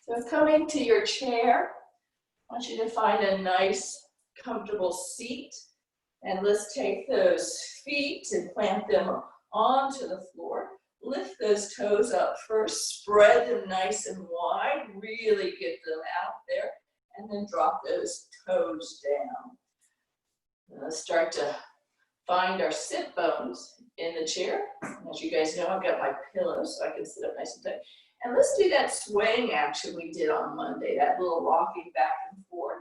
So coming to your chair, I want you to find a nice, comfortable seat. And let's take those feet and plant them onto the floor. Lift those toes up first, spread them nice and wide, really get them out there, and then drop those toes down. And let's start to find our sit bones in the chair. As you guys know, I've got my pillow so I can sit up nice and tight. And let's do that swaying action we did on Monday, that little rocking back and forth.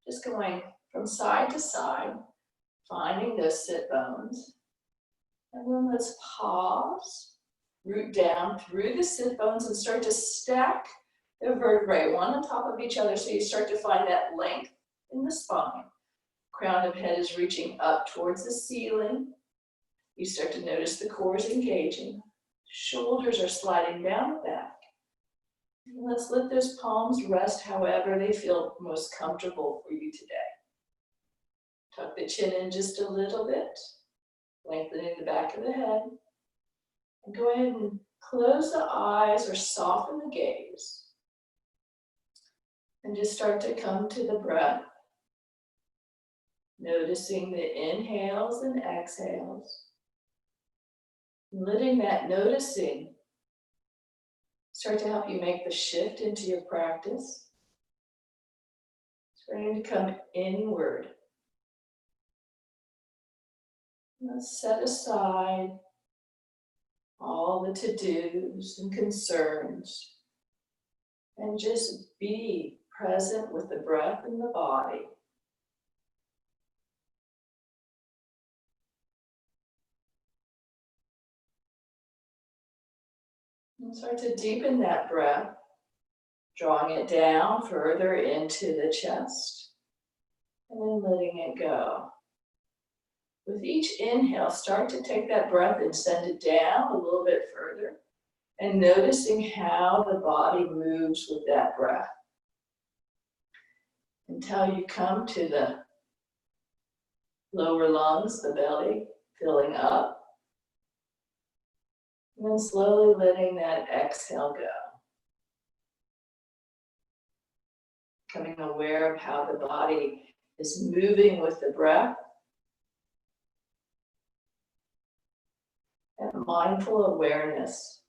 Just going from side to side, finding those sit bones. And then let's pause, root down through the sit bones and start to stack the vertebrae one on top of each other so you start to find that length in the spine. Crown of head is reaching up towards the ceiling. You start to notice the core is engaging. Shoulders are sliding down the back. And let's let those palms rest however they feel most comfortable for you today. Tuck the chin in just a little bit, lengthening the back of the head. And go ahead and close the eyes or soften the gaze. And just start to come to the breath. Noticing the inhales and exhales. Letting that noticing start to help you make the shift into your practice. Starting to come inward. Let's set aside all the to-dos and concerns and just be present with the breath and the body. And start to deepen that breath, drawing it down further into the chest, and then letting it go. With each inhale, start to take that breath and send it down a little bit further, and noticing how the body moves with that breath. Until you come to the lower lungs, the belly, filling up. And then slowly letting that exhale go. Becoming aware of how the body is moving with the breath. And mindful awareness.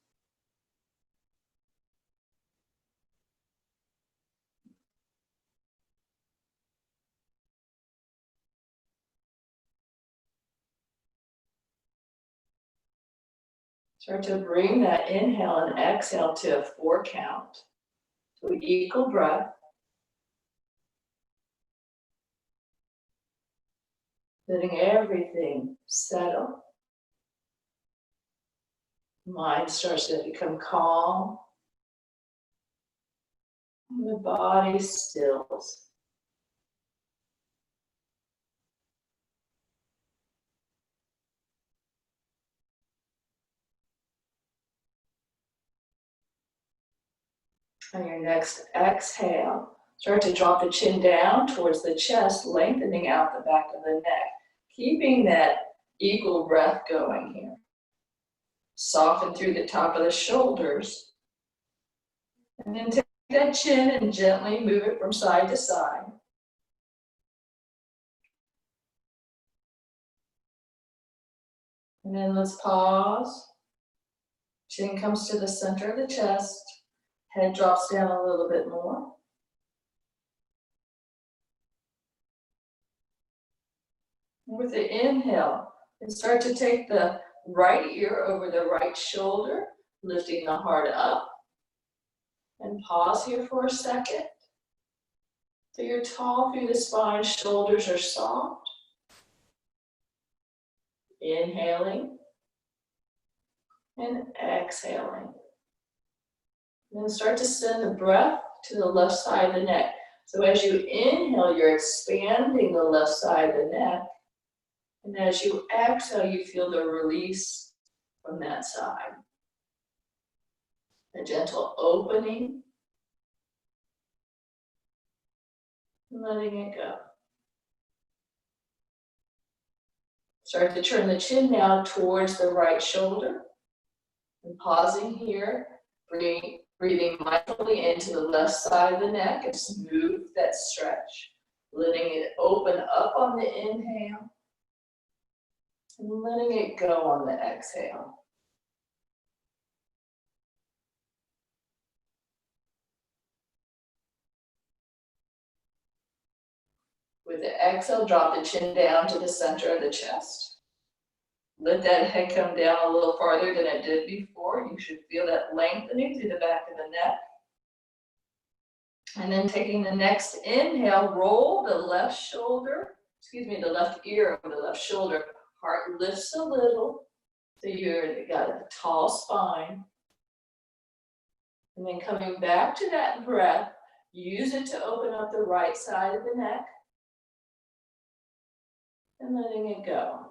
Start to bring that inhale and exhale to a 4 count. So equal breath. Letting everything settle. Mind starts to become calm. And the body stills. On your next exhale, start to drop the chin down towards the chest, lengthening out the back of the neck. Keeping that equal breath going here. Soften through the top of the shoulders. And then take that chin and gently move it from side to side. And then let's pause. Chin comes to the center of the chest. Head drops down a little bit more. With the inhale, and start to take the right ear over the right shoulder, lifting the heart up. And pause here for a second. So you're tall through the spine, shoulders are soft. Inhaling and exhaling. Then start to send the breath to the left side of the neck. So as you inhale, you're expanding the left side of the neck. And as you exhale, you feel the release from that side. A gentle opening. And letting it go. Start to turn the chin now towards the right shoulder. And pausing here, bringing Breathing mindfully into the left side of the neck and smooth that stretch. Letting it open up on the inhale and letting it go on the exhale. With the exhale, drop the chin down to the center of the chest. Let that head come down a little farther than it did before. You should feel that lengthening through the back of the neck. And then taking the next inhale, roll the left shoulder, the left ear over the left shoulder. Heart lifts a little, so you've got a tall spine. And then coming back to that breath, use it to open up the right side of the neck. And letting it go.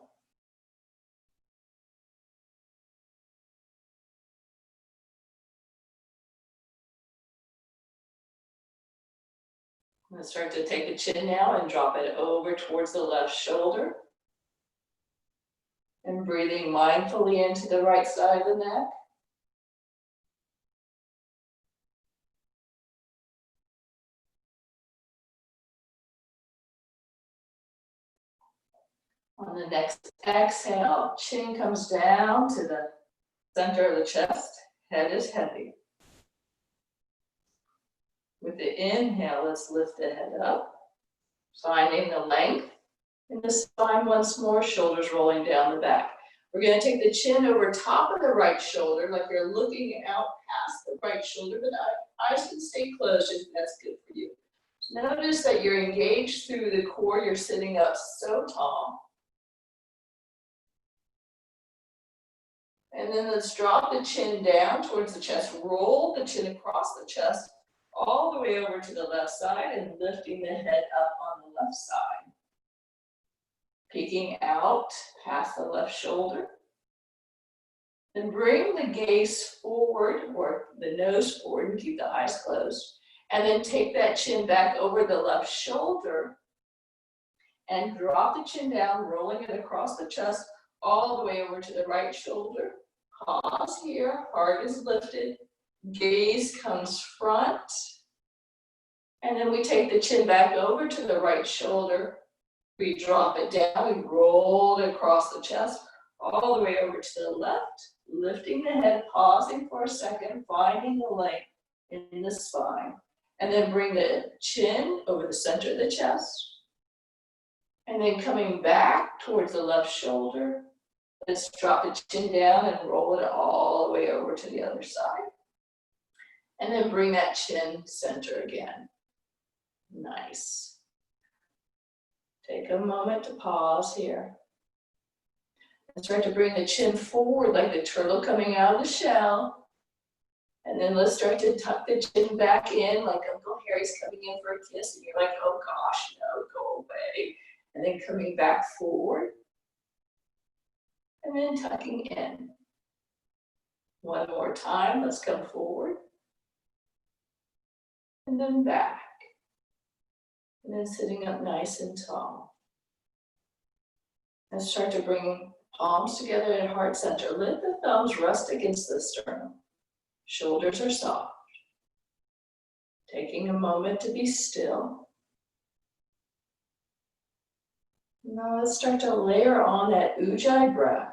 Let's start to take the chin now and drop it over towards the left shoulder. And breathing mindfully into the right side of the neck. On the next exhale, chin comes down to the center of the chest, head is heavy. With the inhale, let's lift the head up, finding the length in the spine once more, shoulders rolling down the back. We're going to take the chin over top of the right shoulder, like you're looking out past the right shoulder, but eyes can stay closed if that's good for you. Notice that you're engaged through the core, you're sitting up so tall. And then let's drop the chin down towards the chest, roll the chin across the chest, all the way over to the left side and lifting the head up on the left side. Peeking out past the left shoulder. Then bring the gaze forward or the nose forward and keep the eyes closed. And then take that chin back over the left shoulder and drop the chin down, rolling it across the chest all the way over to the right shoulder. Pause here, heart is lifted, gaze comes front, and then we take the chin back over to the right shoulder. We drop it down, we roll it across the chest, all the way over to the left, lifting the head, pausing for a second, finding the length in the spine, and then bring the chin over the center of the chest, and then coming back towards the left shoulder. Let's drop the chin down and roll it all the way over to the other side. And then bring that chin center again. Nice. Take a moment to pause here. And start to bring the chin forward like the turtle coming out of the shell. And then let's start to tuck the chin back in like Uncle Harry's coming in for a kiss. And you're like, oh gosh, no, go away. And then coming back forward. And then tucking in. One more time, let's come forward. And then back. And then sitting up nice and tall. And start to bring palms together at heart center. Let the thumbs rest against the sternum. Shoulders are soft. Taking a moment to be still. Now let's start to layer on that Ujjayi breath.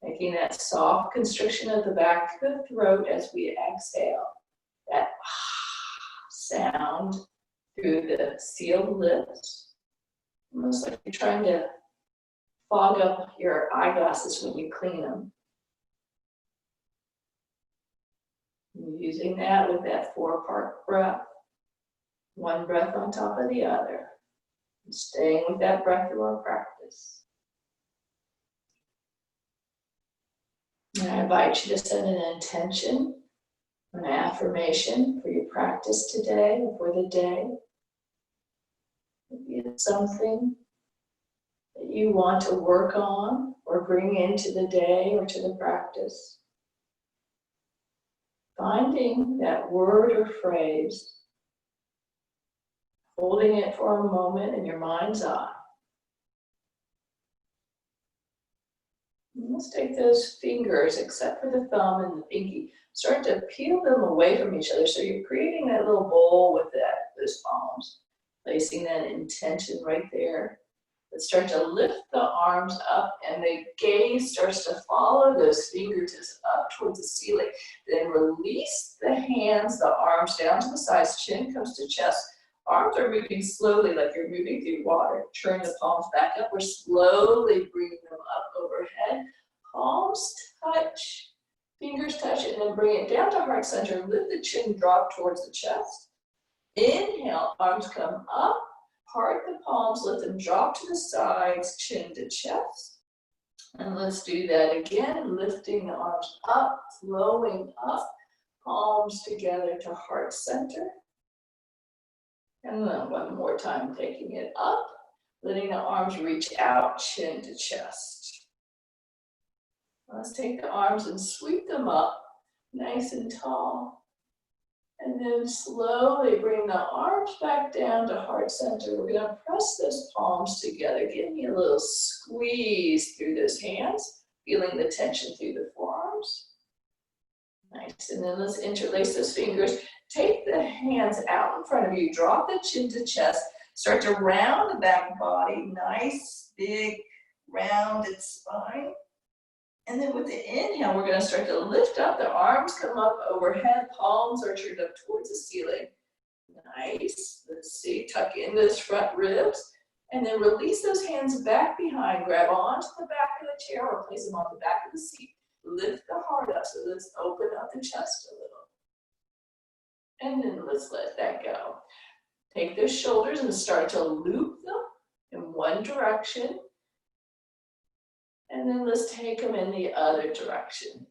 Making that soft constriction of the back of the throat as we exhale. That sound through the sealed lips. Almost like you're trying to fog up your eyeglasses when you clean them. And using that with that 4-part breath. One breath on top of the other. And staying with that breath through our practice. And I invite you to set an intention, an affirmation for your practice today or for the day. Maybe it's something that you want to work on or bring into the day or to the practice. Finding that word or phrase, holding it for a moment in your mind's eye. Let's take those fingers, except for the thumb and the pinky, start to peel them away from each other. So you're creating that little bowl with those palms, placing that intention right there. Let's start to lift the arms up, and the gaze starts to follow those fingertips up towards the ceiling. Then release the hands, the arms down to the sides, chin comes to chest. Arms are moving slowly like you're moving through water. Turn the palms back up. We're slowly bringing them up overhead. Palms touch, fingers touch, and then bring it down to heart center. Lift the chin, drop towards the chest. Inhale, arms come up. Part the palms, let them drop to the sides, chin to chest. And let's do that again, lifting the arms up, flowing up, palms together to heart center. And then one more time, taking it up, letting the arms reach out, chin to chest. Let's take the arms and sweep them up, nice and tall. And then slowly bring the arms back down to heart center. We're going to press those palms together. Give me a little squeeze through those hands, feeling the tension through the forearms. Nice. And then let's interlace those fingers. Take the hands out in front of you. Drop the chin to chest. Start to round the back body. Nice, big, rounded spine. And then with the inhale, we're going to start to lift up. The arms come up overhead. Palms are turned up towards the ceiling. Nice. Let's see. Tuck in those front ribs. And then release those hands back behind. Grab onto the back of the chair or place them on the back of the seat. Lift the heart up. So let's open up the chest a little. And then let's let that go. Take those shoulders and start to loop them in one direction. And then let's take them in the other direction.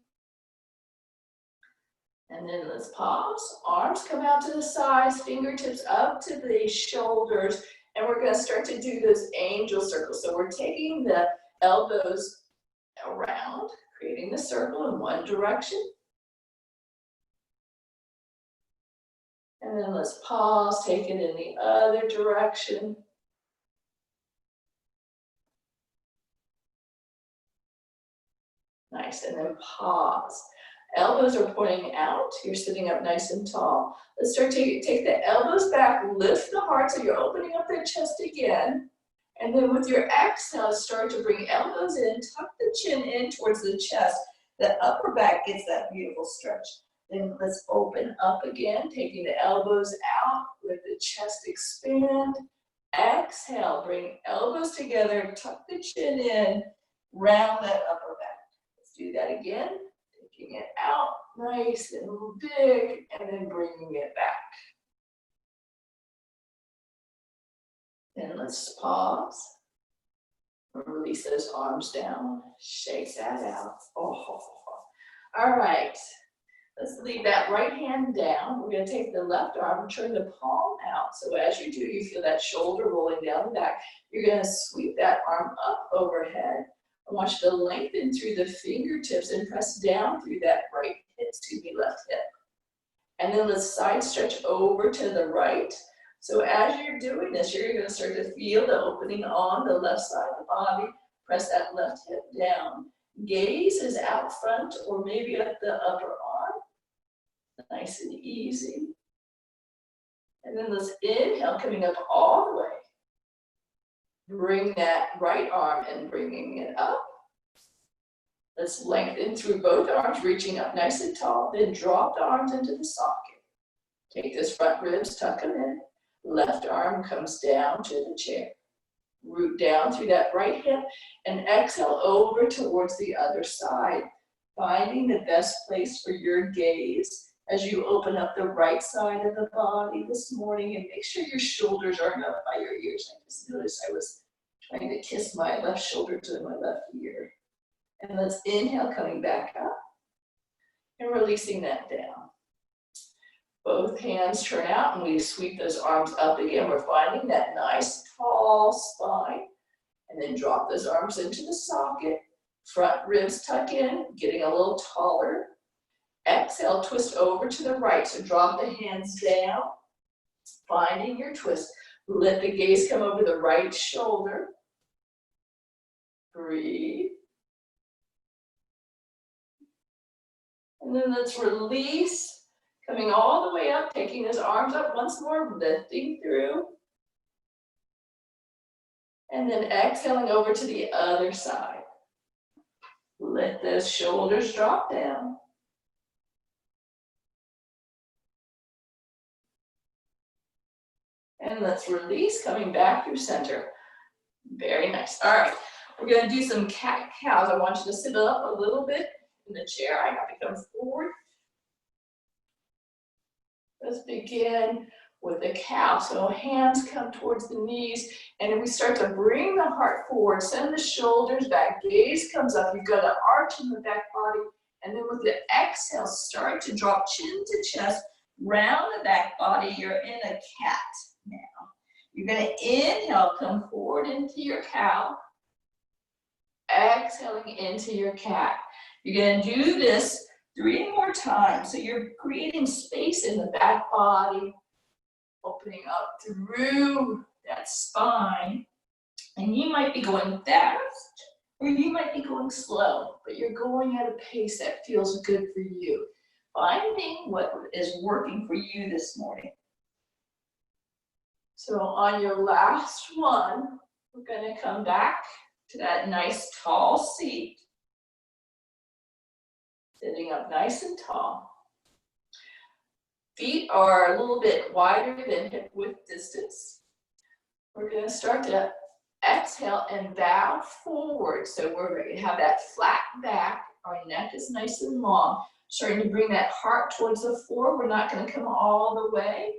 And then let's pause. Arms come out to the sides, fingertips up to the shoulders. And we're going to start to do those angel circles. So we're taking the elbows around, creating the circle in one direction. And then let's pause, take it in the other direction. Nice, and then pause. Elbows are pointing out. You're sitting up nice and tall. Let's start to take the elbows back, lift the heart so you're opening up the chest again. And then with your exhale, start to bring elbows in, tuck the chin in towards the chest. The upper back gets that beautiful stretch. Then let's open up again, taking the elbows out, let the chest expand. Exhale, bring elbows together, tuck the chin in, round that upper back. Do that again, taking it out, nice and big, and then bringing it back. Then let's pause, release those arms down, shake that out. Oh. All right, let's leave that right hand down. We're going to take the left arm and turn the palm out. So as you do, you feel that shoulder rolling down the back. You're going to sweep that arm up overhead. I want you to lengthen through the fingertips and press down through that left hip. And then let's side stretch over to the right. So as you're doing this, you're going to start to feel the opening on the left side of the body. Press that left hip down. Gaze is out front or maybe at the upper arm. Nice and easy. And then let's inhale, coming up all the way. Bring that right arm and bringing it up. Let's lengthen through both arms, reaching up nice and tall. Then drop the arms into the socket. Take those front ribs, tuck them in. Left arm comes down to the chair. Root down through that right hip and exhale over towards the other side. Finding the best place for your gaze as you open up the right side of the body this morning, and make sure your shoulders aren't up by your ears. I just noticed I was trying to kiss my left shoulder to my left ear. And let's inhale, coming back up and releasing that down. Both hands turn out and we sweep those arms up again. We're finding that nice tall spine, and then drop those arms into the socket. Front ribs tuck in, getting a little taller. Exhale, twist over to the right. So drop the hands down, finding your twist. Let the gaze come over the right shoulder. Breathe. And then let's release, coming all the way up, taking his arms up once more, lifting through. And then exhaling over to the other side. Let those shoulders drop down. And let's release, coming back through center. Very nice. All right, we're gonna do some cat-cows. I want you to sit up a little bit in the chair. I have to come forward. Let's begin with the cow. So hands come towards the knees, and then we start to bring the heart forward, send the shoulders back, gaze comes up. You've got an arch in the back body, and then with the exhale, start to drop chin to chest, round the back body. You're in a cat now. You're gonna inhale, come forward into your cow, exhaling into your cat. You're gonna do this 3 more times. So you're creating space in the back body, opening up through that spine. And you might be going fast or you might be going slow, but you're going at a pace that feels good for you. Finding what is working for you this morning. So on your last one, we're gonna come back to that nice tall seat. Sitting up nice and tall. Feet are a little bit wider than hip width distance. We're gonna start to exhale and bow forward. So we're going to have that flat back. Our neck is nice and long. Starting to bring that heart towards the floor. We're not gonna come all the way.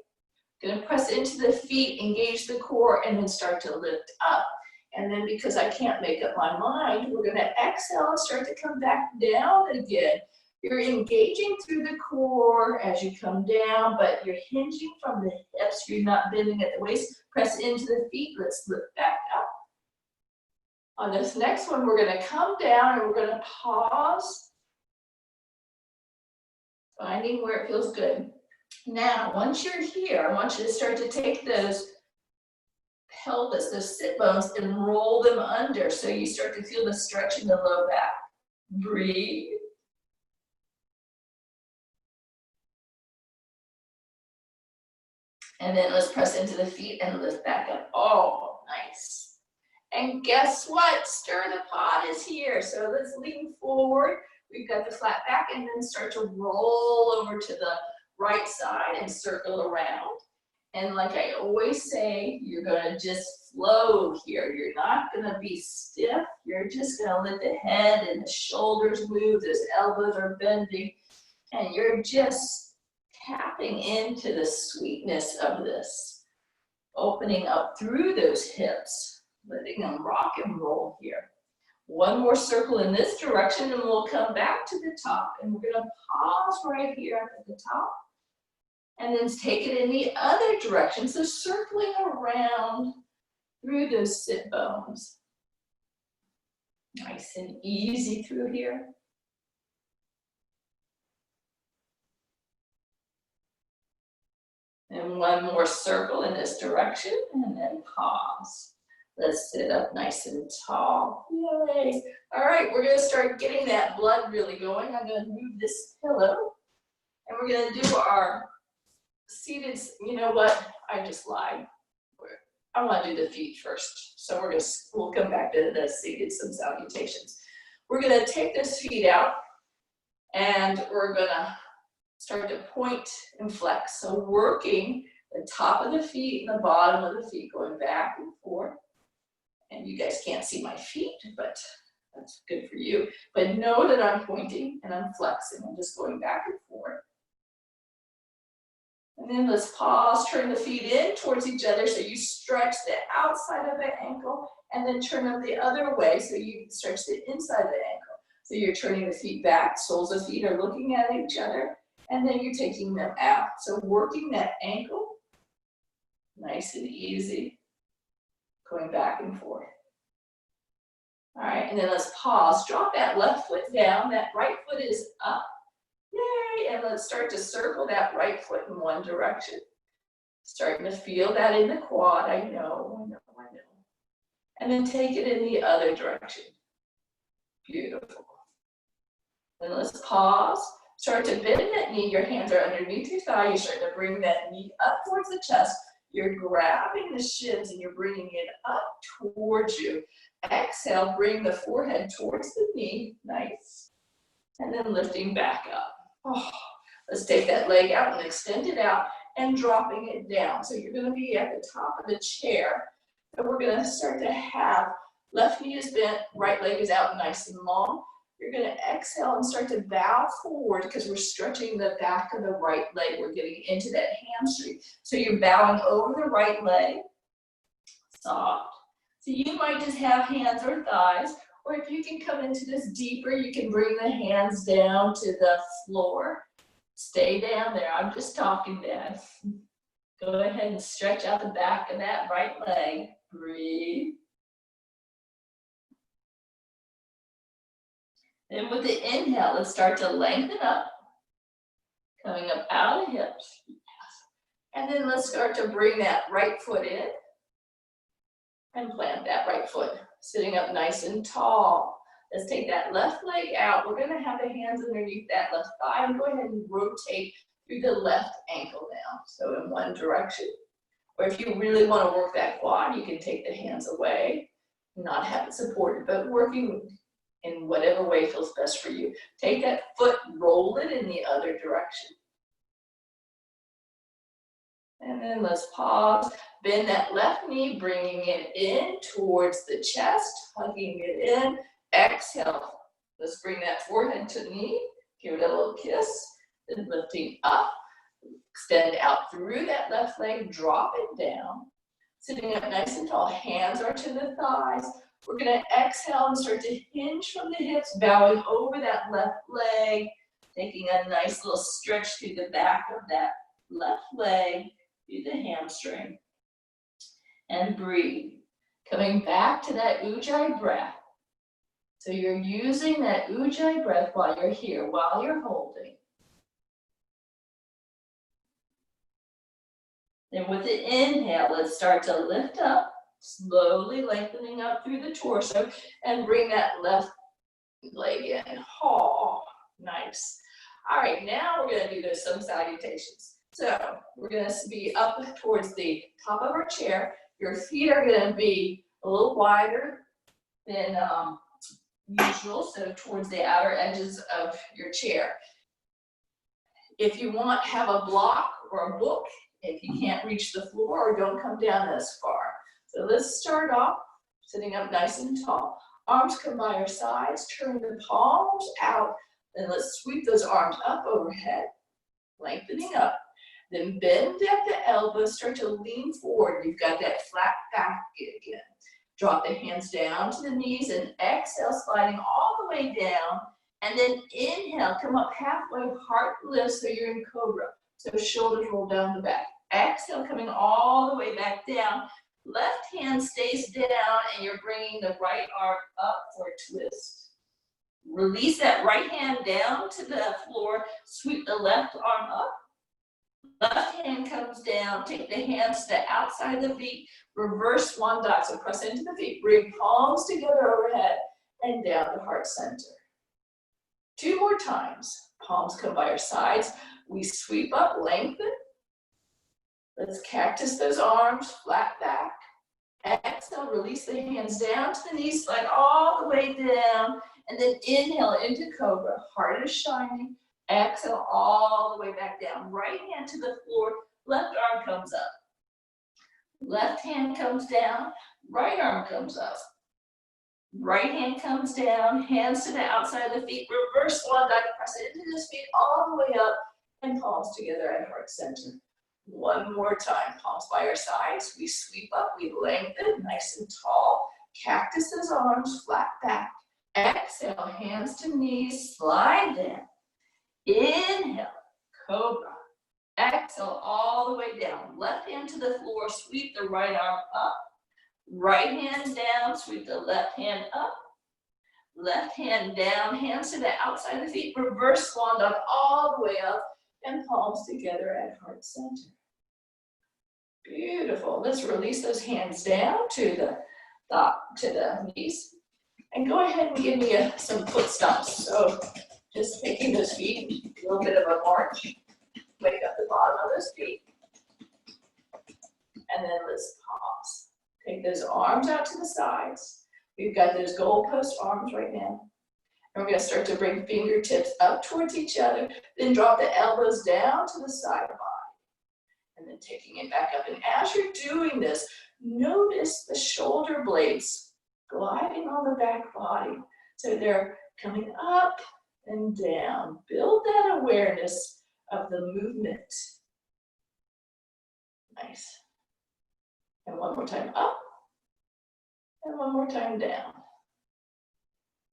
Gonna press into the feet, engage the core, and then start to lift up. And then because I can't make up my mind, we're gonna exhale and start to come back down again. You're engaging through the core as you come down, but you're hinging from the hips. You're not bending at the waist. Press into the feet. Let's lift back up. On this next one, we're gonna come down and we're gonna pause. Finding where it feels good. Now, once you're here, I want you to start to take those pelvis, those sit bones, and roll them under. So you start to feel the stretch in the low back. Breathe. And then let's press into the feet and lift back up. Oh, nice. And guess what? Stir the pot is here. So let's lean forward. We've got the flat back, and then start to roll over to the right side and circle around. And like I always say, you're gonna just flow here. You're not gonna be stiff. You're just gonna let the head and the shoulders move. Those elbows are bending. And you're just tapping into the sweetness of this. Opening up through those hips, letting them rock and roll here. One more circle in this direction and we'll come back to the top, and we're gonna pause right here at the top and then take it in the other direction. So circling around through those sit bones. Nice and easy through here. And one more circle in this direction and then pause. Let's sit up nice and tall. Yay. All right, we're gonna start getting that blood really going. I'm gonna move this pillow and we're gonna do our seated, you know what? I just lied. I wanna do the feet first. So we'll come back to the seated some salutations. We're gonna take those feet out and we're gonna start to point and flex. So working the top of the feet and the bottom of the feet, going back and forth. And you guys can't see my feet, but that's good for you. But know that I'm pointing and I'm flexing. I'm just going back and forth. And then let's pause, turn the feet in towards each other. So you stretch the outside of the ankle and then turn them the other way. So you stretch the inside of the ankle. So you're turning the feet back, soles of feet are looking at each other, and then you're taking them out. So working that ankle, nice and easy. Going back and forth. All right, and then let's pause. Drop that left foot down. That right foot is up. Yay! And let's start to circle that right foot in one direction. Starting to feel that in the quad. I know. And then take it in the other direction. Beautiful. And let's pause. Start to bend that knee. Your hands are underneath your thigh. You start to bring that knee up towards the chest. You're grabbing the shins and you're bringing it up towards you. Exhale, bring the forehead towards the knee. Nice. And then lifting back up. Oh, let's take that leg out and extend it out and dropping it down. So you're going to be at the top of the chair. And we're going to start to have left knee is bent, right leg is out nice and long. You're going to exhale and start to bow forward because we're stretching the back of the right leg. We're getting into that hamstring. So you're bowing over the right leg. Soft. So you might just have hands or thighs, or if you can come into this deeper, you can bring the hands down to the floor. Stay down there. I'm just talking, Dad. Go ahead and stretch out the back of that right leg. Breathe. Then with the inhale, let's start to lengthen up, coming up out of the hips. And then let's start to bring that right foot in and plant that right foot, sitting up nice and tall. Let's take that left leg out. We're gonna have the hands underneath that left thigh and go ahead and rotate through the left ankle now. So in one direction. Or if you really wanna work that quad, you can take the hands away, not have it supported, but working in whatever way feels best for you. Take that foot, roll it in the other direction. And then let's pause, bend that left knee, bringing it in towards the chest, hugging it in. Exhale, let's bring that forehead to the knee, give it a little kiss, then lifting up, extend out through that left leg, drop it down. Sitting up nice and tall, hands are to the thighs. We're gonna exhale and start to hinge from the hips, bowing over that left leg, taking a nice little stretch through the back of that left leg, through the hamstring. And breathe. Coming back to that Ujjayi breath. So you're using that Ujjayi breath while you're here, while you're holding. Then with the inhale, let's start to lift up. Slowly lengthening up through the torso and bring that left leg in. Oh, nice. All right, now we're going to do some salutations. So we're going to be up towards the top of our chair. Your feet are going to be a little wider than usual, so towards the outer edges of your chair. If you want, have a block or a book if you can't reach the floor or don't come down as far. So let's start off sitting up nice and tall. Arms come by our sides, turn the palms out, then let's sweep those arms up overhead, lengthening up. Then bend at the elbows, start to lean forward. You've got that flat back again. Drop the hands down to the knees and exhale, sliding all the way down. And then inhale, come up halfway, heart lifts, so you're in cobra. So shoulders roll down the back. Exhale, coming all the way back down. Left hand stays down and you're bringing the right arm up for a twist. Release that right hand down to the floor, sweep the left arm up. Left hand comes down, take the hands to the outside of the feet, reverse swan dive, so press into the feet, bring palms together overhead and down to heart center. 2 more times, palms come by our sides, we sweep up, lengthen. Let's cactus those arms, flat back. Exhale, release the hands down to the knees, slide all the way down, and then inhale into cobra, heart is shining. Exhale all the way back down. Right hand to the floor, left arm comes up. Left hand comes down, right arm comes up. Right hand comes down, hands to the outside of the feet, reverse swan dive, press it into the feet all the way up, and palms together at heart center. 1 more time, palms by our sides, we sweep up, we lengthen, nice and tall. Cactus those arms, flat back. Exhale, hands to knees, slide down. Inhale, cobra. Exhale all the way down. Left hand to the floor, sweep the right arm up. Right hand down, sweep the left hand up. Left hand down, hands to the outside of the feet, reverse swan dive all the way up, and palms together at heart center. Beautiful. Let's release those hands down to the knees. And go ahead and give me some foot stomps. So just taking those feet, little bit of a march. Wake up the bottom of those feet. And then let's pause. Take those arms out to the sides. We've got those goalpost arms right now. And we're going to start to bring fingertips up towards each other. Then drop the elbows down to the side body. And then taking it back up. And as you're doing this, notice the shoulder blades gliding on the back body. So they're coming up and down. Build that awareness of the movement. Nice. And one more time up. And one more time down.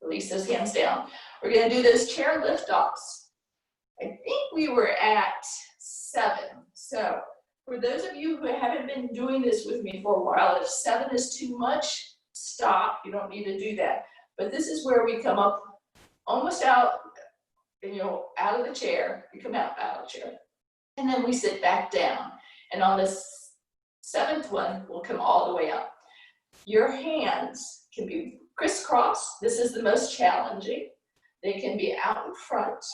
Release those hands down. We're going to do those chair lift-offs. I think we were at 7. So for those of you who haven't been doing this with me for a while, if 7 is too much, stop. You don't need to do that. But this is where we come up almost out, and out of the chair. We come out of the chair. And then we sit back down. And on the 7th one, we'll come all the way up. Your hands can be crisscross. This is the most challenging. They can be out in front,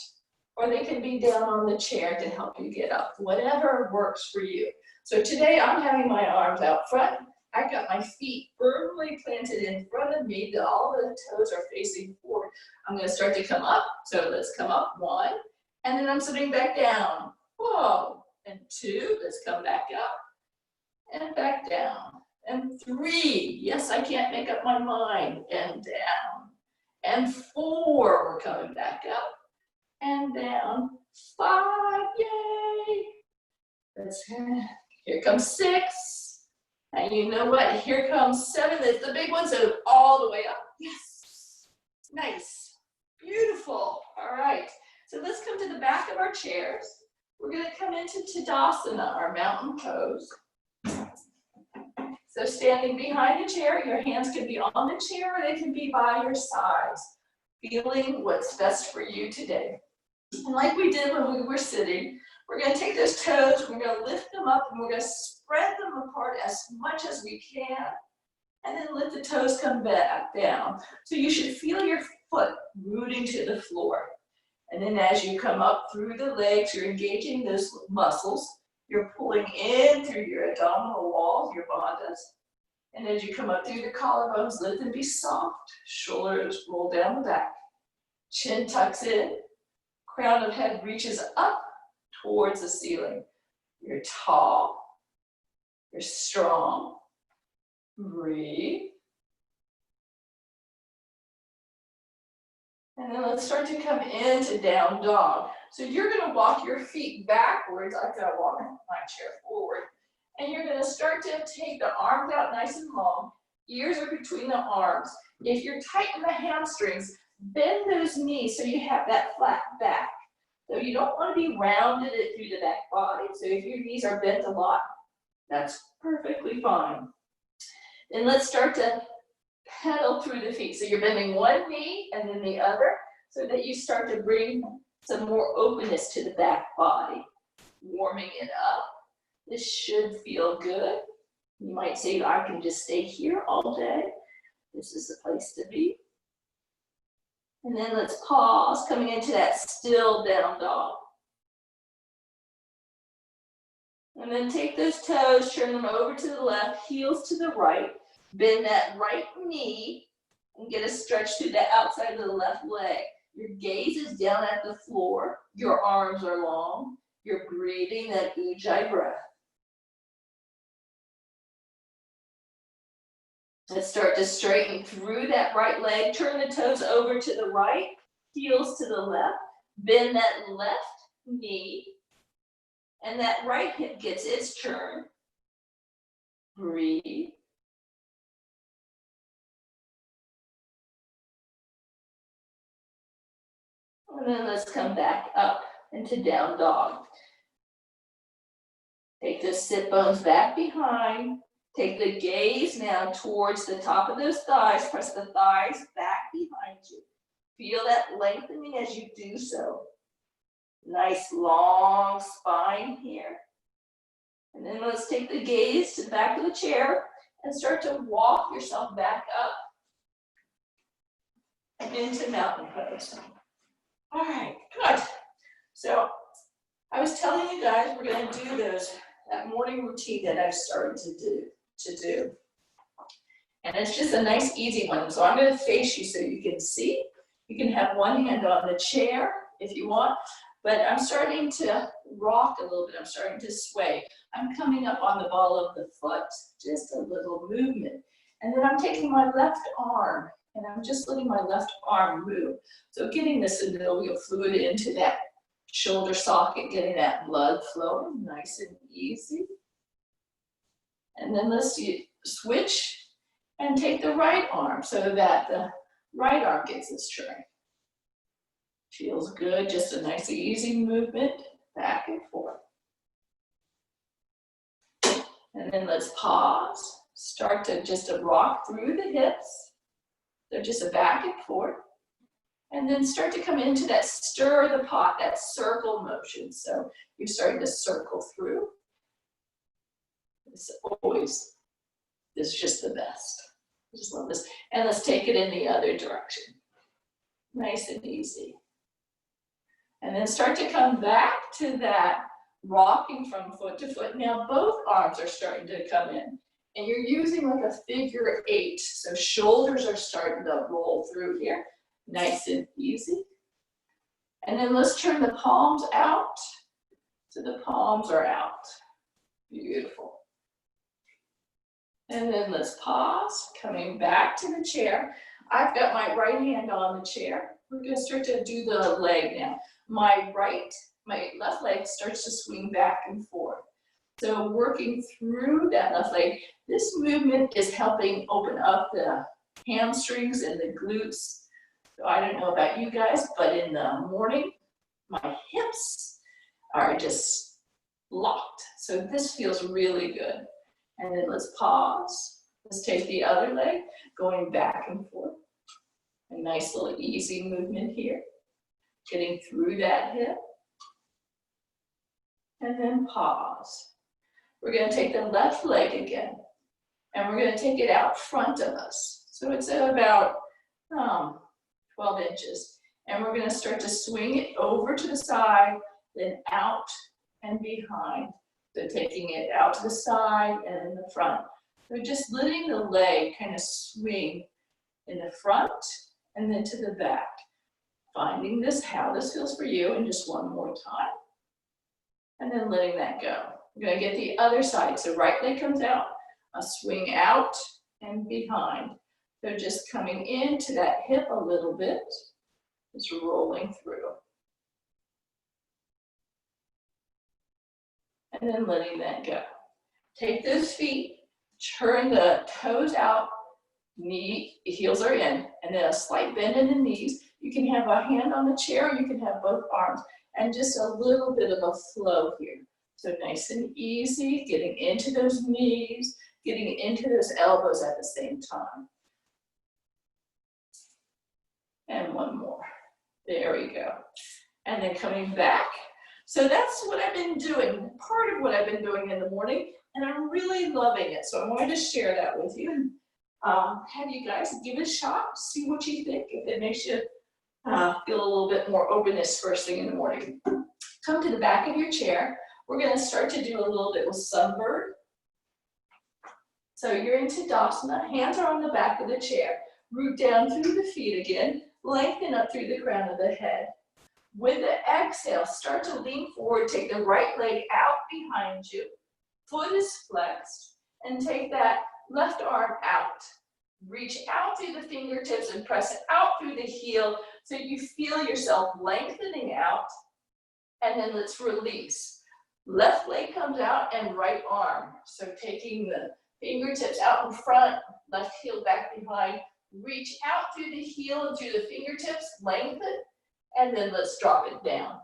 or they can be down on the chair to help you get up. Whatever works for you. So today I'm having my arms out front. I got my feet firmly planted in front of me. All the toes are facing forward. I'm going to start to come up. So let's come up 1, and then I'm sitting back down. Whoa. And 2, let's come back up and back down. And 3, yes, I can't make up my mind, and down. And 4, we're coming back up and down. 5, yay. Here comes 6. And you know what? Here comes 7. It's the big one, so all the way up. Yes. Nice. Beautiful. All right. So let's come to the back of our chairs. We're going to come into Tadasana, our mountain pose. So standing behind the chair, your hands can be on the chair or they can be by your sides, feeling what's best for you today. And like we did when we were sitting, we're going to take those toes, we're going to lift them up, and we're going to spread them apart as much as we can, and then let the toes come back down. So you should feel your foot rooting to the floor. And then as you come up through the legs, you're engaging those muscles. You're pulling in through your abdominal walls, your bandhas. And as you come up through the collarbones, let them be soft. Shoulders roll down the back. Chin tucks in. Crown of head reaches up towards the ceiling. You're tall. You're strong. Breathe. And then let's start to come into down dog. So you're going to walk your feet backwards. I've got to walk my chair forward. And you're going to start to take the arms out nice and long. Ears are between the arms. If you're tight in the hamstrings, bend those knees so you have that flat back. So you don't want to be rounded it through the back body. So if your knees are bent a lot, that's perfectly fine. Then let's start to pedal through the feet. So you're bending one knee and then the other so that you start to bring some more openness to the back body. Warming it up. This should feel good. You might say, I can just stay here all day. This is the place to be. And then let's pause, coming into that still down dog. And then take those toes, turn them over to the left, heels to the right. Bend that right knee and get a stretch through the outside of the left leg. Your gaze is down at the floor. Your arms are long. You're breathing that Ujjayi breath. Let's start to straighten through that right leg. Turn the toes over to the right, heels to the left. Bend that left knee. And that right hip gets its turn. Breathe. And then let's come back up into down dog. Take those sit bones back behind. Take the gaze now towards the top of those thighs. Press the thighs back behind you. Feel that lengthening as you do so. Nice long spine here. And then let's take the gaze to the back of the chair and start to walk yourself back up and into mountain pose. All right, good. So I was telling you guys we're gonna do that morning routine that I've started to do. And it's just a nice, easy one. So I'm gonna face you so you can see. You can have one hand on the chair if you want, but I'm starting to rock a little bit. I'm starting to sway. I'm coming up on the ball of the foot, just a little movement. And then I'm taking my left arm and I'm just letting my left arm move. So getting the synovial fluid into that shoulder socket, getting that blood flowing, nice and easy. And then let's switch and take the right arm so that the right arm gets its strength. Feels good, just a nice easy movement back and forth. And then let's pause, start to just rock through the hips. So just a back and forth. And then start to come into that stir the pot, that circle motion. So you're starting to circle through. It's just the best. I just love this. And let's take it in the other direction. Nice and easy. And then start to come back to that rocking from foot to foot. Now both arms are starting to come in. And you're using like a figure 8. So shoulders are starting to roll through here. Nice and easy. And then let's turn the palms out. So the palms are out. Beautiful. And then let's pause, coming back to the chair. I've got my right hand on the chair. We're gonna start to do the leg now. My left leg starts to swing back and forth. So working through that left leg, this movement is helping open up the hamstrings and the glutes. So I don't know about you guys, but in the morning, my hips are just locked. So this feels really good. And then let's pause. Let's take the other leg, going back and forth. A nice little easy movement here. Getting through that hip. And then pause. We're gonna take the left leg again. And we're gonna take it out front of us. So it's at about 12 inches. And we're gonna start to swing it over to the side, then out and behind. So taking it out to the side and in the front. So just letting the leg kind of swing in the front and then to the back. Finding how this feels for you, and just one more time. And then letting that go. We're gonna get the other side. So right leg comes out, a swing out and behind. So just coming into that hip a little bit, just rolling through. And then letting that go. Take those feet, turn the toes out, heels are in, and then a slight bend in the knees. You can have a hand on the chair, or you can have both arms, and just a little bit of a flow here. So nice and easy, getting into those knees, getting into those elbows at the same time. And one more. There we go. And then coming back. So that's what I've been doing, part of what I've been doing in the morning, and I'm really loving it. So I wanted to share that with you. Have you guys give it a shot, see what you think, if it makes you feel a little bit more openness first thing in the morning. Come to the back of your chair. We're gonna start to do a little bit with sunbird. So you're in Tadasana, hands are on the back of the chair. Root down through the feet again, lengthen up through the crown of the head. With the exhale, start to lean forward, take the right leg out behind you, foot is flexed, and take that left arm out. Reach out through the fingertips and press it out through the heel so you feel yourself lengthening out, and then let's release. Left leg comes out and right arm. So taking the fingertips out in front, left heel back behind, reach out through the heel and through the fingertips, lengthen, and then let's drop it down.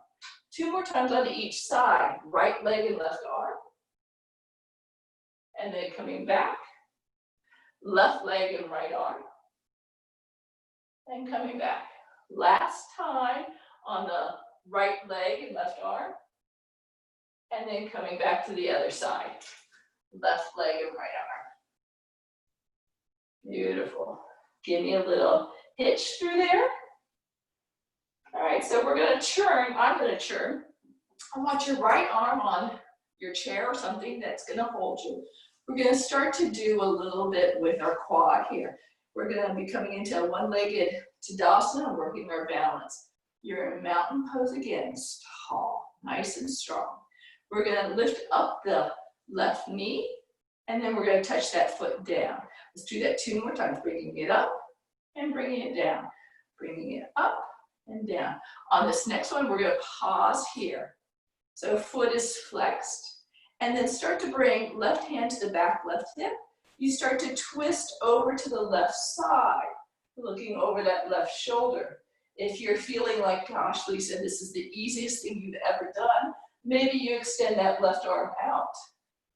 2 more times on each side, right leg and left arm. And then coming back, left leg and right arm. And coming back. Last time on the right leg and left arm. And then coming back to the other side. Left leg and right arm. Beautiful. Give me a little hitch through there. All right, so we're gonna churn, I'm gonna churn. I want your right arm on your chair or something that's gonna hold you. We're gonna start to do a little bit with our quad here. We're gonna be coming into a one-legged Tadasana, working our balance. You're in mountain pose again, tall, nice and strong. We're gonna lift up the left knee, and then we're gonna touch that foot down. Let's do that 2 more times, bringing it up and bringing it down, bringing it up and down. On this next one, we're gonna pause here. So foot is flexed, and then start to bring left hand to the back left hip. You start to twist over to the left side, looking over that left shoulder. If you're feeling like, gosh, Lisa, this is the easiest thing you've ever done, maybe you extend that left arm out.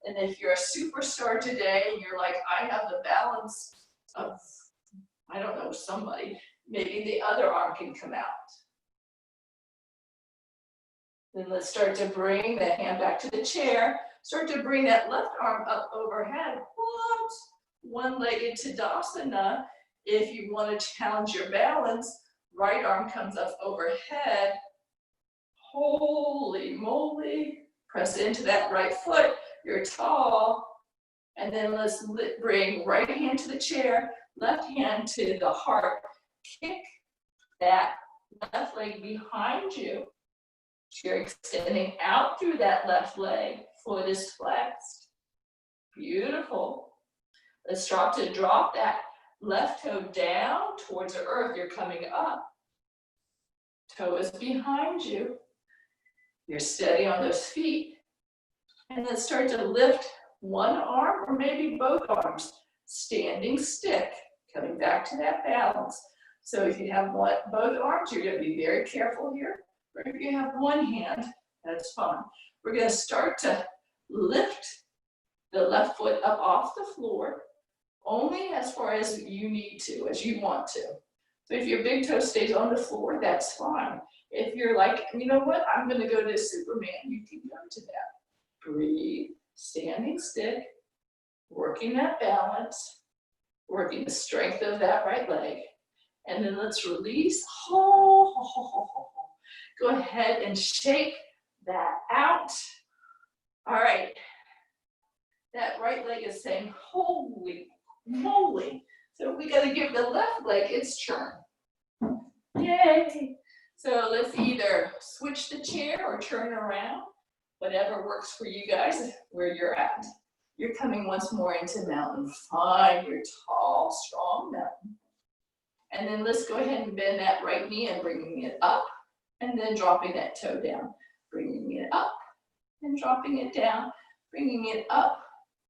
And if you're a superstar today and you're like, I have the balance of, I don't know, somebody, maybe the other arm can come out. Then let's start to bring the hand back to the chair. Start to bring that left arm up overhead. What? One-legged Tadasana. If you want to challenge your balance, right arm comes up overhead. Holy moly. Press into that right foot. You're tall. And then let's bring right hand to the chair, left hand to the heart. Kick that left leg behind you. You're extending out through that left leg. Foot is flexed. Beautiful. Let's drop that left toe down towards the earth. You're coming up. Toe is behind you. You're steady on those feet. And let's start to lift one arm or maybe both arms. Standing stick. Coming back to that balance. So if you have both arms, you're going to be very careful here. Or if you have one hand, that's fine. We're going to start to lift the left foot up off the floor, only as far as you need to, as you want to. So if your big toe stays on the floor, that's fine. If you're like, you know what, I'm going to go to Superman, you can go to that. Breathe, standing stick, working that balance, working the strength of that right leg. And then let's release. Go ahead and shake that out. All right. That right leg is saying, holy moly. So we got to give the left leg its turn. Yay. So let's either switch the chair or turn around, whatever works for you guys where you're at. You're coming once more into mountain. Find your tall, strong mountain. And then let's go ahead and bend that right knee and bringing it up. And then dropping that toe down, bringing it up and dropping it down, bringing it up,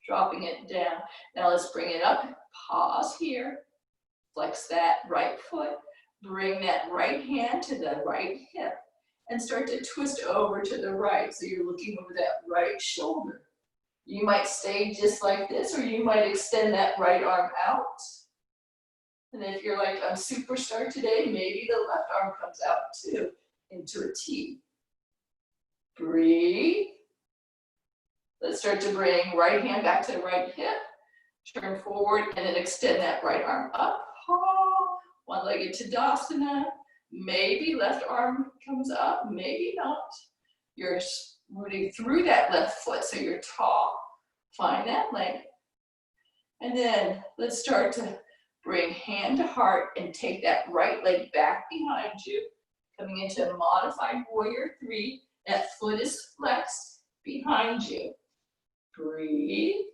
dropping it down. Now let's bring it up, pause here, flex that right foot, bring that right hand to the right hip and start to twist over to the right. So you're looking over that right shoulder. You might stay just like this or you might extend that right arm out. And if you're like, I'm superstar today, maybe the left arm comes out too. Into a T. Breathe. Let's start to bring right hand back to the right hip. Turn forward and then extend that right arm up. One-legged Tadasana. Maybe left arm comes up, maybe not. You're rooting through that left foot so you're tall. Find that length. And then let's start to bring hand to heart and take that right leg back behind you. Coming into a modified warrior 3, that foot is flexed behind you. Breathe.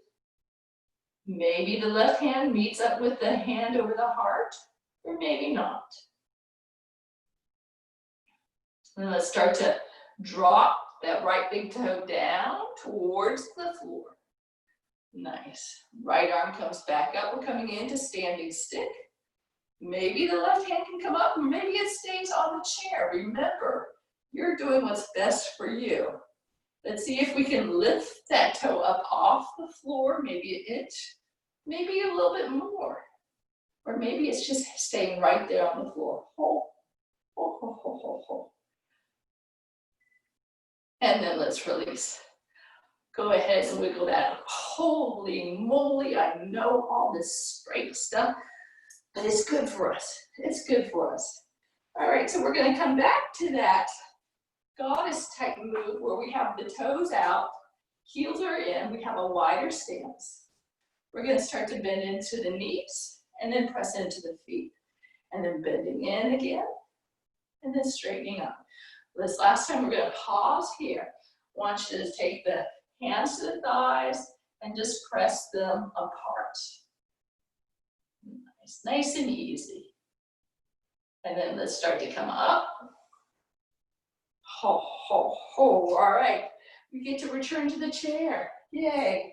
Maybe the left hand meets up with the hand over the heart, or maybe not. And let's start to drop that right big toe down towards the floor. Nice. Right arm comes back up. We're coming into standing stick. Maybe the left hand can come up, or maybe it stays on the chair. Remember, you're doing what's best for you. Let's see if we can lift that toe up off the floor, maybe an inch, maybe a little bit more. Or maybe it's just staying right there on the floor. And then let's release. Go ahead and wiggle that. Holy moly, I know all this straight stuff. But it's good for us. It's good for us. All right, so we're gonna come back to that goddess type move where we have the toes out, heels are in, we have a wider stance. We're gonna start to bend into the knees and then press into the feet. And then bending in again, and then straightening up. This last time, we're gonna pause here. I want you to take the hands to the thighs and just press them apart. Nice and easy. And then let's start to come up. Ho, ho, ho, all right. We get to return to the chair, yay.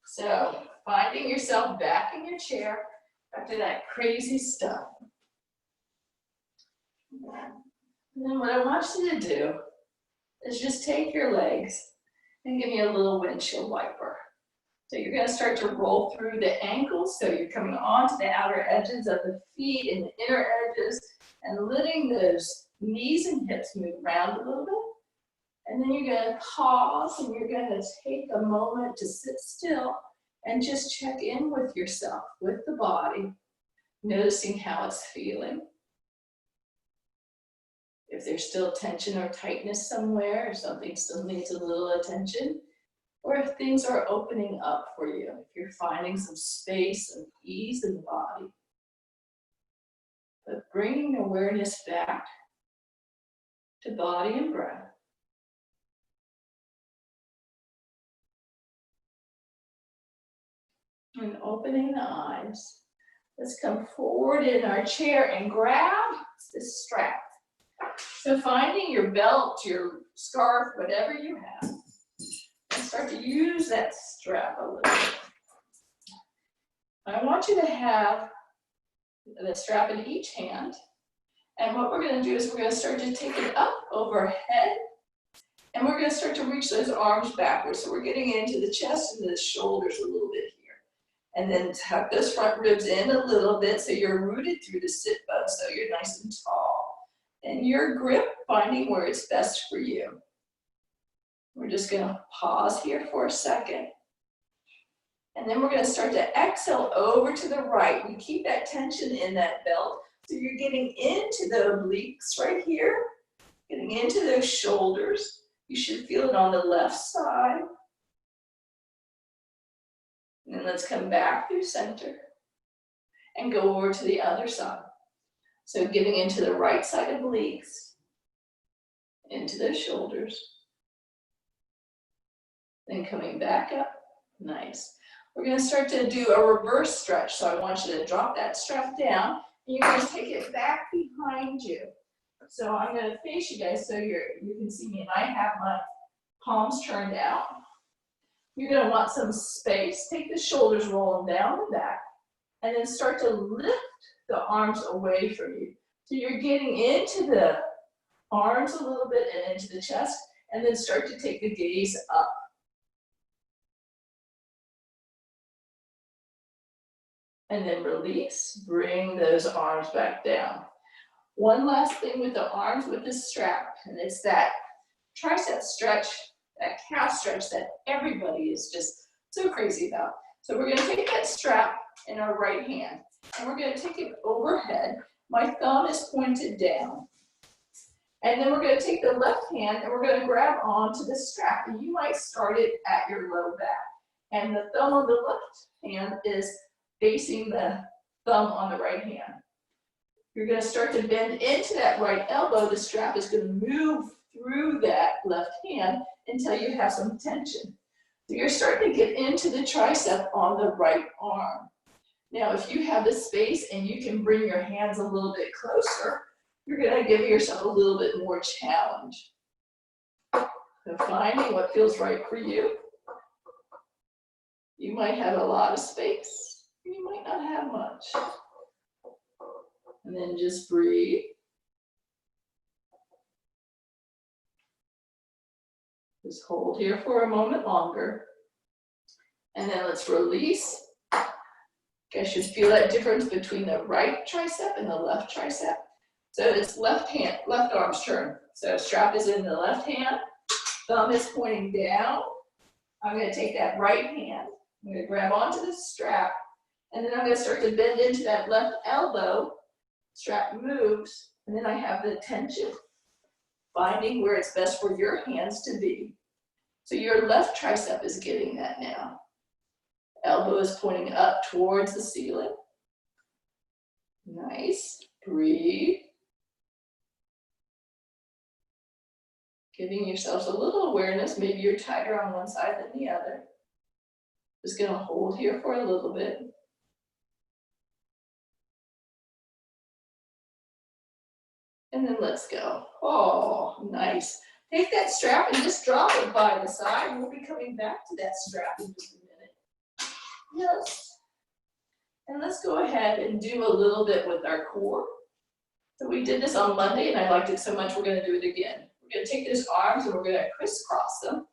So, finding yourself back in your chair after that crazy stuff. And then what I want you to do is just take your legs and give me a little windshield wiper. So you're going to start to roll through the ankles. So you're coming onto the outer edges of the feet and the inner edges and letting those knees and hips move around a little bit. And then you're going to pause and you're going to take a moment to sit still and just check in with yourself, with the body, noticing how it's feeling. If there's still tension or tightness somewhere, or something still needs a little attention, or if things are opening up for you, if you're finding some space and ease in the body. But bringing awareness back to body and breath. And opening the eyes. Let's come forward in our chair and grab this strap. So finding your belt, your scarf, whatever you have, and start to use that strap a little bit. I want you to have the strap in each hand. And what we're going to do is we're going to start to take it up overhead. And we're going to start to reach those arms backwards. So we're getting into the chest and the shoulders a little bit here. And then tuck those front ribs in a little bit so you're rooted through the sit bones so you're nice and tall. And your grip, finding where it's best for you. We're just going to pause here for a second. And then we're going to start to exhale over to the right. We keep that tension in that belt. So you're getting into the obliques right here, getting into those shoulders. You should feel it on the left side. And then let's come back through center and go over to the other side. So getting into the right side obliques, into those shoulders, then coming back up, nice. We're gonna start to do a reverse stretch. So I want you to drop that strap down and you're gonna take it back behind you. So I'm gonna face you guys so you can see me and I have my palms turned out. You're gonna want some space. Take the shoulders, roll them down and back, and then start to lift the arms away from you. So you're getting into the arms a little bit and into the chest, and then start to take the gaze up. And then release, bring those arms back down. One last thing with the arms with the strap, and it's that tricep stretch, that calf stretch that everybody is just so crazy about. So we're gonna take that strap in our right hand, and we're gonna take it overhead. My thumb is pointed down. And then we're gonna take the left hand and we're gonna grab onto the strap. And you might start it at your low back. And the thumb on the left hand is facing the thumb on the right hand. You're gonna start to bend into that right elbow. The strap is gonna move through that left hand until you have some tension. So you're starting to get into the tricep on the right arm. Now, if you have the space and you can bring your hands a little bit closer, you're gonna give yourself a little bit more challenge. So finding what feels right for you. You might have a lot of space, you might not have much. And then just breathe. Just hold here for a moment longer. And then let's release. You guys should feel that difference between the right tricep and the left tricep. So it's left hand, left arm's turn. So strap is in the left hand, thumb is pointing down. I'm gonna take that right hand, I'm gonna grab onto the strap, and then I'm gonna start to bend into that left elbow strap moves, and then I have the tension, finding where it's best for your hands to be. So your left tricep is getting that now. Elbow is pointing up towards the ceiling. Nice, breathe. Giving yourselves a little awareness, maybe you're tighter on one side than the other. Just gonna hold here for a little bit. And then let's go. Oh, nice. Take that strap and just drop it by the side. We'll be coming back to that strap in just a minute. Yes. And let's go ahead and do a little bit with our core. So we did this on Monday and I liked it so much we're gonna do it again. We're gonna take those arms and we're gonna crisscross them.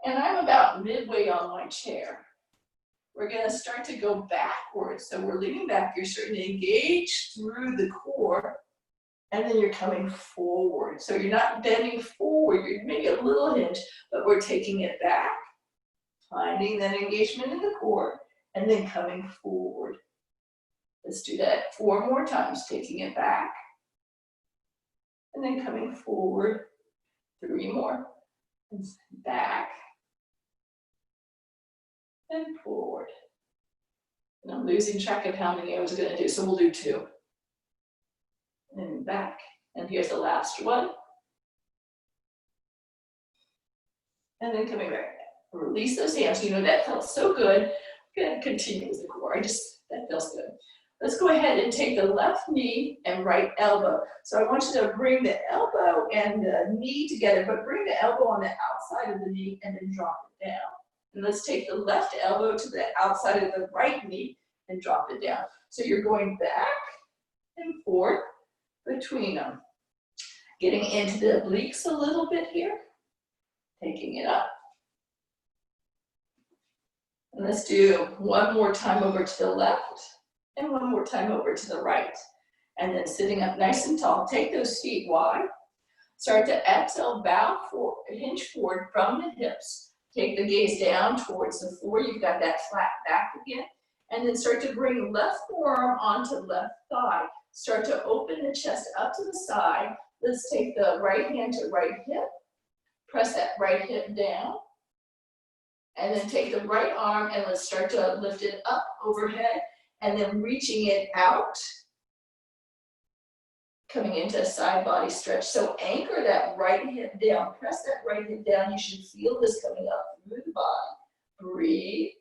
And I'm about midway on my chair. We're gonna start to go backwards. So we're leaning back, you're starting to engage through the core, and then you're coming forward. So you're not bending forward, you're maybe a little hinge, but we're taking it back, finding that engagement in the core, and then coming forward. Let's do that 4 more times, taking it back, and then coming forward. 3 more, and back, and forward. And I'm losing track of how many I was gonna do, so we'll do 2. And back, and here's the last one. And then coming back. Release those hands, you know that felt so good. I'm gonna continue with the core, that feels good. Let's go ahead and take the left knee and right elbow. So I want you to bring the elbow and the knee together, but bring the elbow on the outside of the knee and then drop it down. And let's take the left elbow to the outside of the right knee and drop it down. So you're going back and forth between them. Getting into the obliques a little bit here. Taking it up. And let's do 1 more time over to the left and 1 more time over to the right. And then sitting up nice and tall. Take those feet wide. Start to exhale, bow forward, hinge forward from the hips. Take the gaze down towards the floor. You've got that flat back again. And then start to bring left forearm onto left thigh. Start to open the chest up to the side. Let's take the right hand to right hip. Press that right hip down. And then take the right arm and let's start to lift it up overhead and then reaching it out. Coming into a side body stretch. So anchor that right hip down. Press that right hip down. You should feel this coming up through the body. Breathe.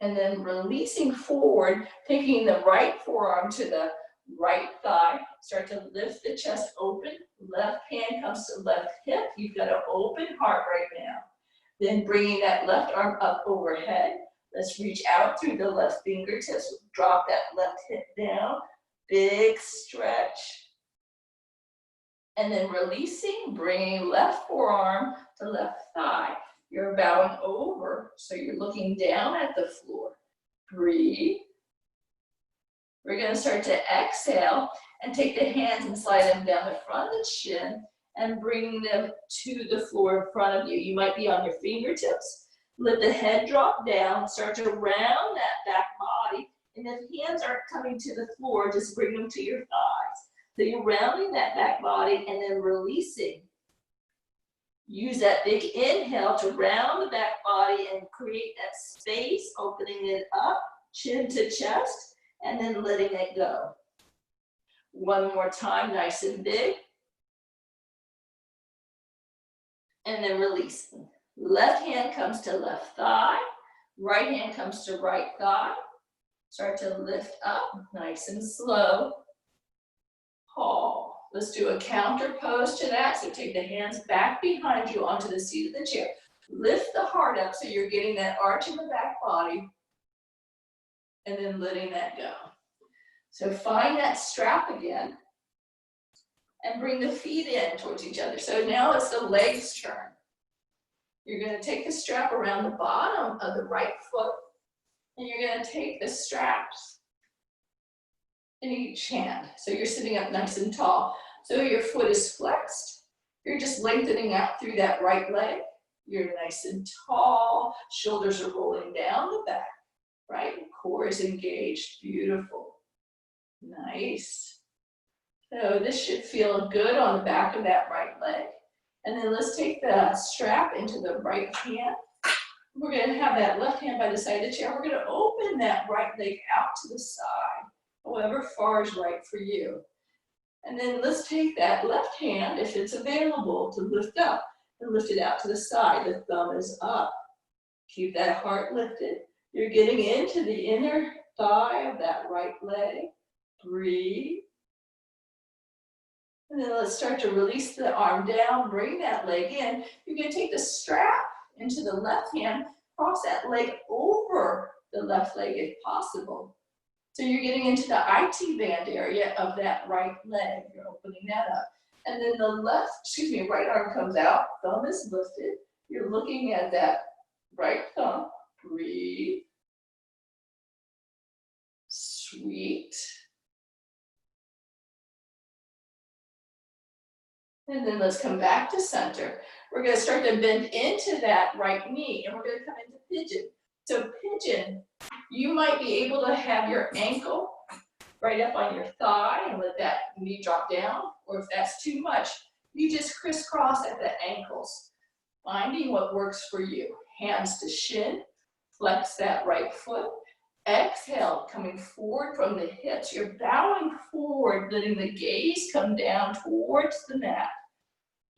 And then releasing forward, taking the right forearm to the right thigh. Start to lift the chest open. Left hand comes to left hip. You've got an open heart right now. Then bringing that left arm up overhead. Let's reach out through the left fingertips. Drop that left hip down. Big stretch. And then releasing, bringing left forearm to left thigh. You're bowing over, so you're looking down at the floor. Breathe. We're going to start to exhale and take the hands and slide them down the front of the chin and bring them to the floor in front of you. You might be on your fingertips. Let the head drop down, start to round that back body. And if hands aren't coming to the floor, just bring them to your thighs. So you're rounding that back body and then releasing. Use that big inhale to round the back body and create that space, opening it up, chin to chest, and then letting it go. 1 more time, nice and big. And then releasing. Left hand comes to left thigh, right hand comes to right thigh. Start to lift up, nice and slow. Paul. Let's do a counter pose to that. So take the hands back behind you onto the seat of the chair. Lift the heart up so you're getting that arch in the back body. And then letting that go. So find that strap again. And bring the feet in towards each other. So now it's the legs turn. You're going to take the strap around the bottom of the right foot. And you're going to take the straps in each hand. So you're sitting up nice and tall. So your foot is flexed. You're just lengthening out through that right leg. You're nice and tall. Shoulders are rolling down the back, right? Core is engaged. Beautiful. Nice. So this should feel good on the back of that right leg. And then let's take the strap into the right hand. We're gonna have that left hand by the side of the chair. We're gonna open that right leg out to the side, however far is right for you. And then let's take that left hand, if it's available, to lift up and lift it out to the side. The thumb is up. Keep that heart lifted. You're getting into the inner thigh of that right leg. Breathe. And then let's start to release the arm down, bring that leg in. You're gonna take the strap into the left hand, cross that leg over the left leg if possible. So you're getting into the IT band area of that right leg. You're opening that up. And then the right arm comes out, thumb is lifted. You're looking at that right thumb. Breathe. Sweet. And then let's come back to center. We're gonna start to bend into that right knee and we're gonna come into pigeon. So pigeon, you might be able to have your ankle right up on your thigh and let that knee drop down. Or if that's too much, you just crisscross at the ankles, finding what works for you. Hands to shin, flex that right foot. Exhale, coming forward from the hips. You're bowing forward, letting the gaze come down towards the mat.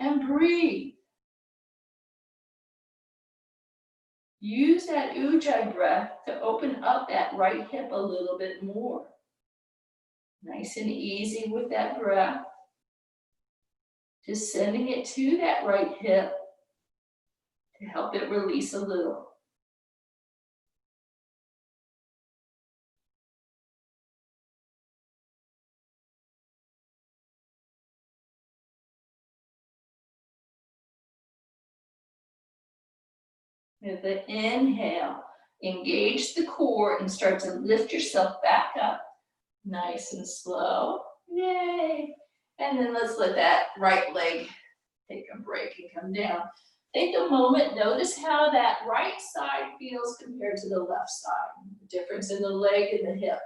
And breathe. Use that Ujjayi breath to open up that right hip a little bit more. Nice and easy with that breath. Just sending it to that right hip to help it release a little. With the inhale, engage the core and start to lift yourself back up. Nice and slow. Yay. And then let's let that right leg take a break and come down. Take a moment, notice how that right side feels compared to the left side. The difference in the leg and the hip.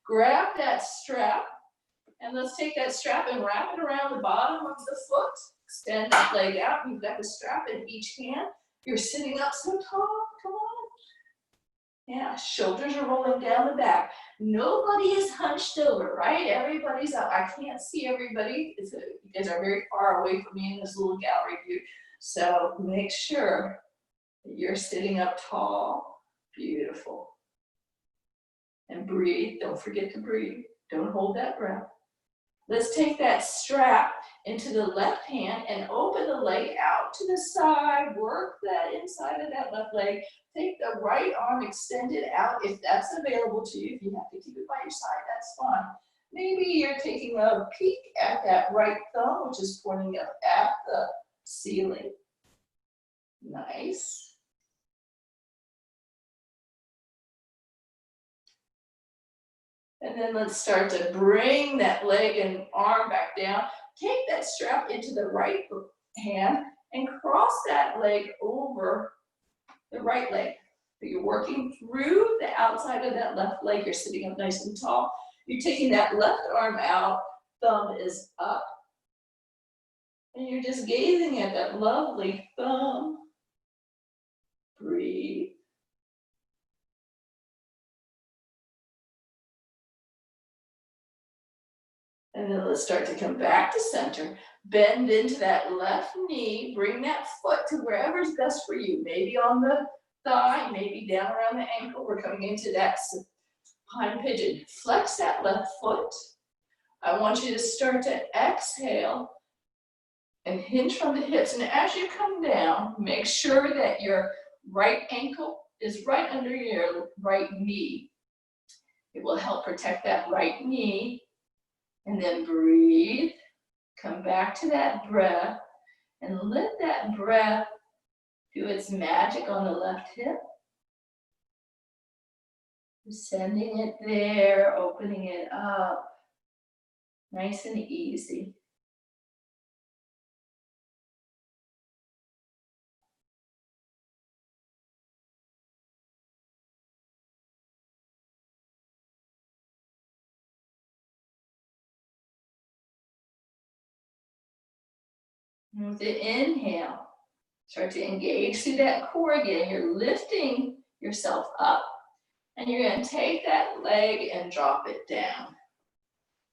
Grab that strap and let's take that strap and wrap it around the bottom of the foot. Extend that leg out. You've got the strap in each hand. You're sitting up so tall. Come on. Yeah, shoulders are rolling down the back. Nobody is hunched over, right? Everybody's up. I can't see everybody. You guys are very far away from me in this little gallery view. So make sure that you're sitting up tall. Beautiful. And breathe. Don't forget to breathe. Don't hold that breath. Let's take that strap into the left hand and open the leg out to the side. Work that inside of that left leg. Take the right arm extended out if that's available to you. If you have to keep it by your side, that's fine. Maybe you're taking a peek at that right thumb, which is pointing up at the ceiling. Nice. And then let's start to bring that leg and arm back down. Take that strap into the right hand and cross that leg over the right leg. So you're working through the outside of that left leg. You're sitting up nice and tall. You're taking that left arm out, thumb is up. And you're just gazing at that lovely thumb. Breathe. And then let's start to come back to center. Bend into that left knee. Bring that foot to wherever's best for you. Maybe on the thigh, maybe down around the ankle. We're coming into that supine pigeon. Flex that left foot. I want you to start to exhale and hinge from the hips. And as you come down, make sure that your right ankle is right under your right knee. It will help protect that right knee. And then breathe, come back to that breath, and let that breath do its magic on the left hip. Sending it there, opening it up, nice and easy. And with the inhale, start to engage through that core again. You're lifting yourself up, and you're going to take that leg and drop it down.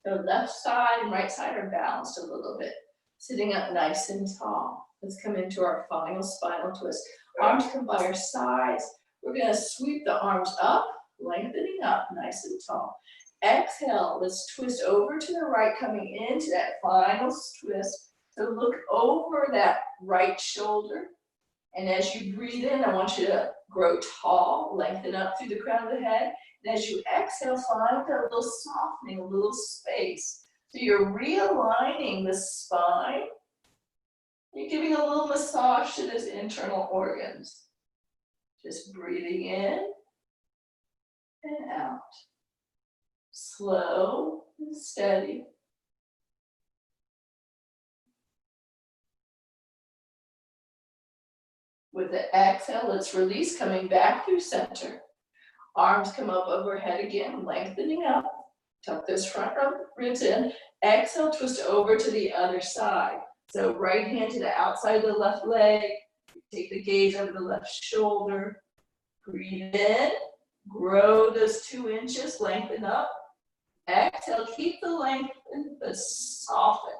So left side and right side are balanced a little bit. Sitting up nice and tall. Let's come into our final spinal twist. Arms come by our sides. We're going to sweep the arms up, lengthening up nice and tall. Exhale, let's twist over to the right, coming into that final twist. So look over that right shoulder. And as you breathe in, I want you to grow tall, lengthen up through the crown of the head. And as you exhale, find a little softening, a little space. So you're realigning the spine. You're giving a little massage to those internal organs. Just breathing in and out. Slow and steady. With the exhale, let's release, coming back through center. Arms come up overhead again, lengthening up. Tuck those front ribs in. Exhale, twist over to the other side. So right hand to the outside of the left leg. Take the gaze over the left shoulder. Breathe in. Grow those 2 inches, lengthen up. Exhale, keep the length, but soften.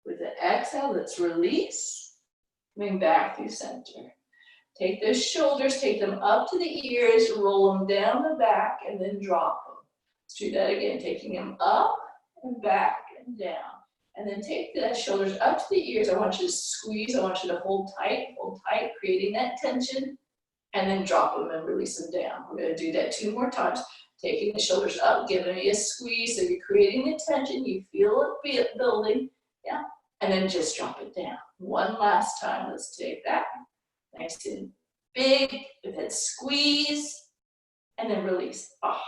With the exhale, let's release. Coming back through center. Take those shoulders, take them up to the ears, roll them down the back, and then drop them. Let's do that again, taking them up and back and down. And then take the shoulders up to the ears. I want you to squeeze, I want you to hold tight, creating that tension, and then drop them and release them down. We're gonna do that 2 more times. Taking the shoulders up, giving me a squeeze, so you're creating the tension, you feel it building, yeah, and then just drop it down. One last time, let's take that. Nice and big, with that squeeze, and then release. Oh.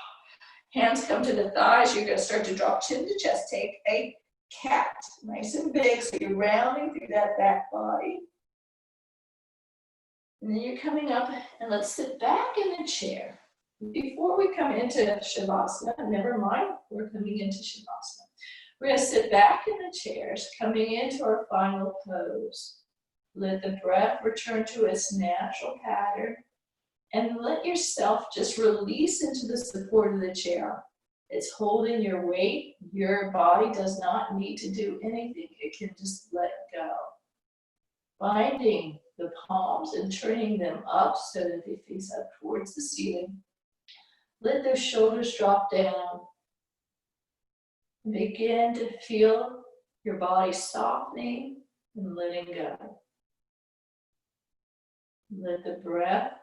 Hands come to the thighs, you're gonna start to drop chin to chest. Take a cat, nice and big, so you're rounding through that back body. And then you're coming up, and let's sit back in the chair. Before we come into Shavasana, never mind, we're coming into Shavasana. We're gonna sit back in the chairs, coming into our final pose. Let the breath return to its natural pattern, and let yourself just release into the support of the chair. It's holding your weight. Your body does not need to do anything. It can just let go. Finding the palms and turning them up so that they face up towards the ceiling. Let those shoulders drop down. Begin to feel your body softening and letting go. Let the breath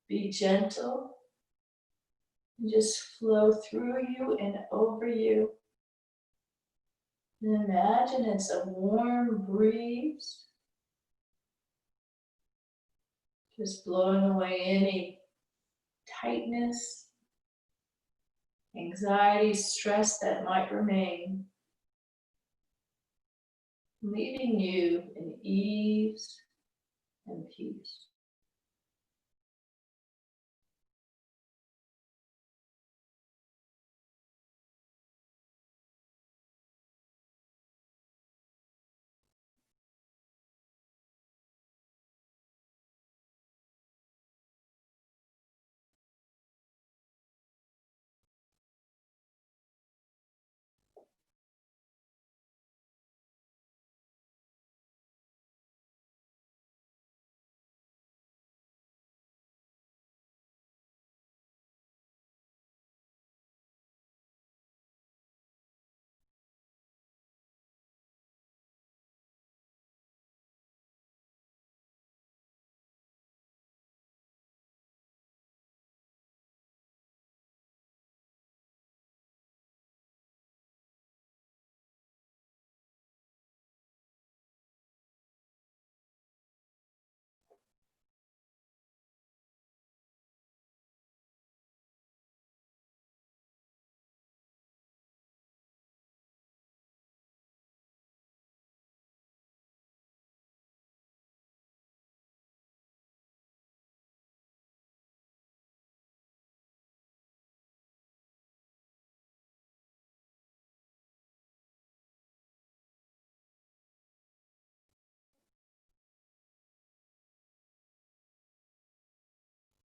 be gentle and just flow through you and over you. And imagine it's a warm breeze, just blowing away any tightness, anxiety, stress that might remain, leaving you in ease and peace.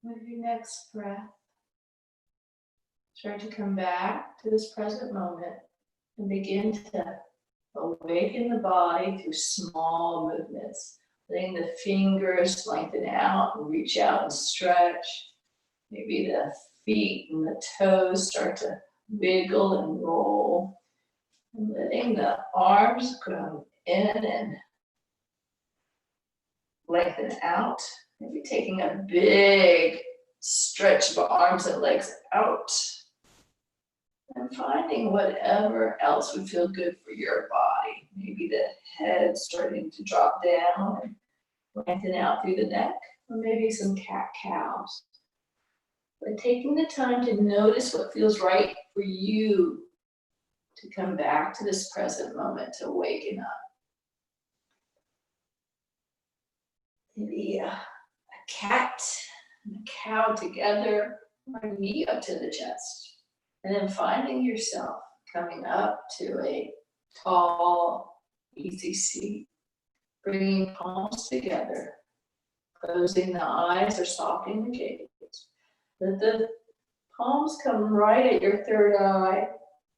With your next breath, start to come back to this present moment and begin to awaken the body through small movements, letting the fingers lengthen out and reach out and stretch. Maybe the feet and the toes start to wiggle and roll. And letting the arms go in and lengthen out. Maybe taking a big stretch of arms and legs out. And finding whatever else would feel good for your body. Maybe the head starting to drop down and lengthen out through the neck. Or maybe some cat-cows. But taking the time to notice what feels right for you to come back to this present moment, to waken up. Maybe a cat and a cow together, or knee up to the chest. And then finding yourself coming up to a tall, easy seat, bringing palms together, closing the eyes or softening the gaze. Let the palms come right at your third eye,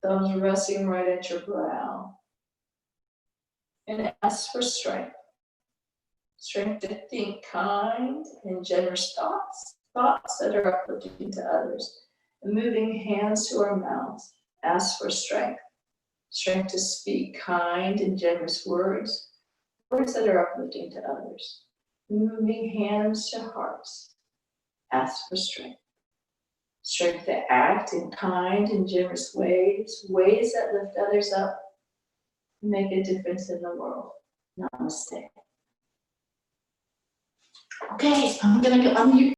thumbs resting right at your brow. And ask for strength. Strength to think kind and generous thoughts that are uplifting to others. And moving hands to our mouths, ask for strength. Strength to speak kind and generous words that are uplifting to others. And moving hands to hearts, ask for strength. Strength to act in kind and generous ways that lift others up and make a difference in the world. Namaste. Okay, I'm gonna go unmute.